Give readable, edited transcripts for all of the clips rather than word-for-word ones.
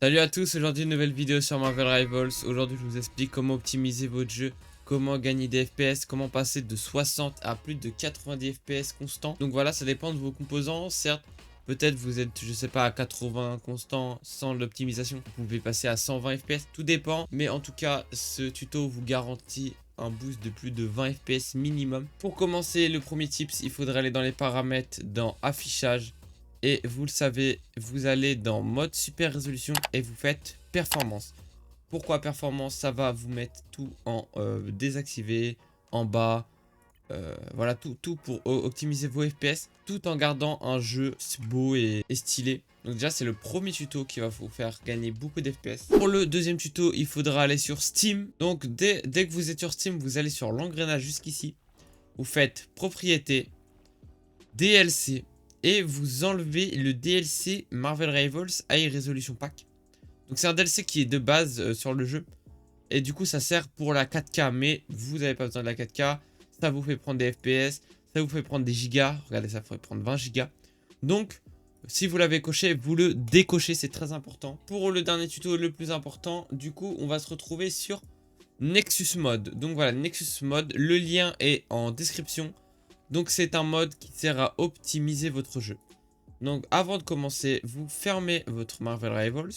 Salut à tous, aujourd'hui une nouvelle vidéo sur Marvel Rivals. Aujourd'hui je vous explique comment optimiser votre jeu, comment gagner des FPS, comment passer de 60 à plus de 90 FPS constant. Donc voilà, ça dépend de vos composants. Certes, peut-être vous êtes, je sais pas, à 80 constant sans l'optimisation. Vous pouvez passer à 120 FPS, tout dépend. Mais en tout cas, ce tuto vous garantit un boost de plus de 20 FPS minimum. Pour commencer, le premier tips, il faudra aller dans les paramètres, dans affichage. Et vous le savez, vous allez dans mode super résolution et vous faites performance. Pourquoi performance? Ça va vous mettre tout en désactivé, en bas. Voilà, tout pour optimiser vos FPS. Tout en gardant un jeu beau et stylé. Donc déjà, c'est le premier tuto qui va vous faire gagner beaucoup d'FPS. Pour le deuxième tuto, il faudra aller sur Steam. Donc dès que vous êtes sur Steam, vous allez sur l'engrenage jusqu'ici. Vous faites propriété, DLC. Et vous enlevez le DLC Marvel Rivals High Resolution Pack. Donc c'est un DLC qui est de base sur le jeu. Et du coup ça sert pour la 4K. Mais vous n'avez pas besoin de la 4K. Ça vous fait prendre des FPS. Ça vous fait prendre des gigas. Regardez, ça ferait prendre 20 gigas. Donc si vous l'avez coché, vous le décochez. C'est très important. Pour le dernier tuto le plus important, du coup on va se retrouver sur Nexus Mode. Donc voilà, Nexus Mode. Le lien est en description. Donc c'est un mode qui sert à optimiser votre jeu. Donc avant de commencer, vous fermez votre Marvel Rivals.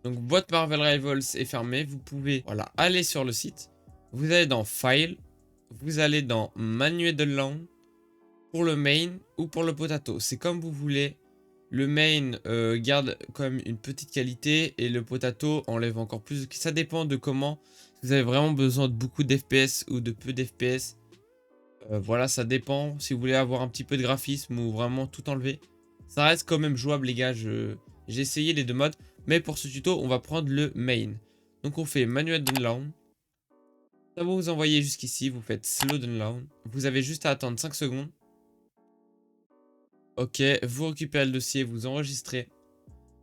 Donc votre Marvel Rivals est fermé. Vous pouvez aller sur le site. Vous allez dans File. Vous allez dans Manuel de Land. Pour le main ou pour le potato. C'est comme vous voulez. Le main garde quand même une petite qualité. Et le potato enlève encore plus. Ça dépend de comment. Si vous avez vraiment besoin de beaucoup d'FPS ou de peu d'FPS. Voilà, ça dépend. Si vous voulez avoir un petit peu de graphisme ou vraiment tout enlever. Ça reste quand même jouable, les gars. J'ai essayé les deux modes. Mais pour ce tuto, on va prendre le main. Donc on fait manuel download. Ça va vous envoyer jusqu'ici. Vous faites slow download. Vous avez juste à attendre 5 secondes. Ok, vous récupérez le dossier, vous enregistrez.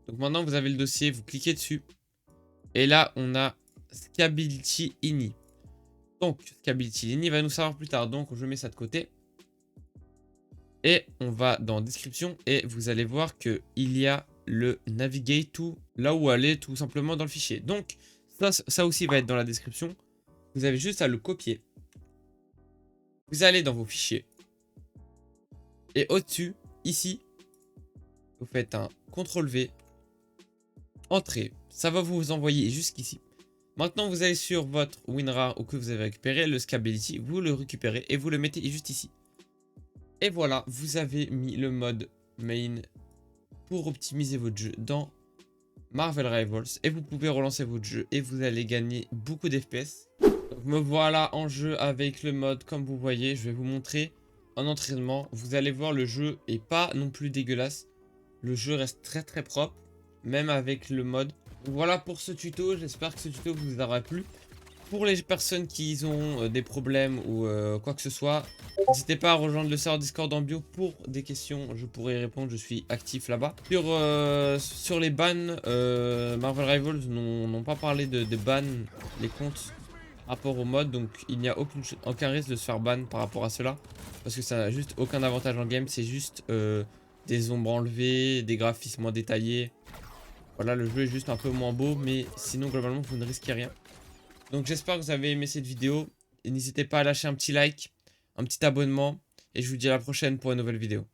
Donc maintenant vous avez le dossier, vous cliquez dessus. Et là, on a Scalability Ini. Donc, Scalability Ini va nous servir plus tard. Donc, je mets ça de côté. Et on va dans description et vous allez voir qu'il y a le navigate to, là où aller tout simplement dans le fichier. Donc ça aussi va être dans la description. Vous avez juste à le copier. Vous allez dans vos fichiers. Et au-dessus, ici, vous faites un CTRL-V, Entrée. Ça va vous envoyer jusqu'ici. Maintenant, vous allez sur votre WinRAR ou que vous avez récupéré, le Scalability, vous le récupérez et vous le mettez juste ici. Et voilà, vous avez mis le mode main pour optimiser votre jeu dans Marvel Rivals. Et vous pouvez relancer votre jeu et vous allez gagner beaucoup d'FPS. Donc me voilà en jeu avec le mode comme vous voyez. Je vais vous montrer en entraînement. Vous allez voir, le jeu est pas non plus dégueulasse. Le jeu reste très propre, même avec le mode. Donc voilà pour ce tuto. J'espère que ce tuto vous aura plu. Pour les personnes qui ont des problèmes ou quoi que ce soit, n'hésitez pas à rejoindre le serveur Discord en bio pour des questions. Je pourrai y répondre, je suis actif là-bas. Sur les bans, Marvel Rivals n'ont pas parlé de ban les comptes rapport au mode. Donc il n'y a aucun risque de se faire ban par rapport à cela. Parce que ça n'a juste aucun avantage en game. C'est juste des ombres enlevées, des graphismes moins détaillés. Voilà, le jeu est juste un peu moins beau. Mais sinon, globalement, vous ne risquez rien. Donc j'espère que vous avez aimé cette vidéo. Et n'hésitez pas à lâcher un petit like, un petit abonnement. Et je vous dis à la prochaine pour une nouvelle vidéo.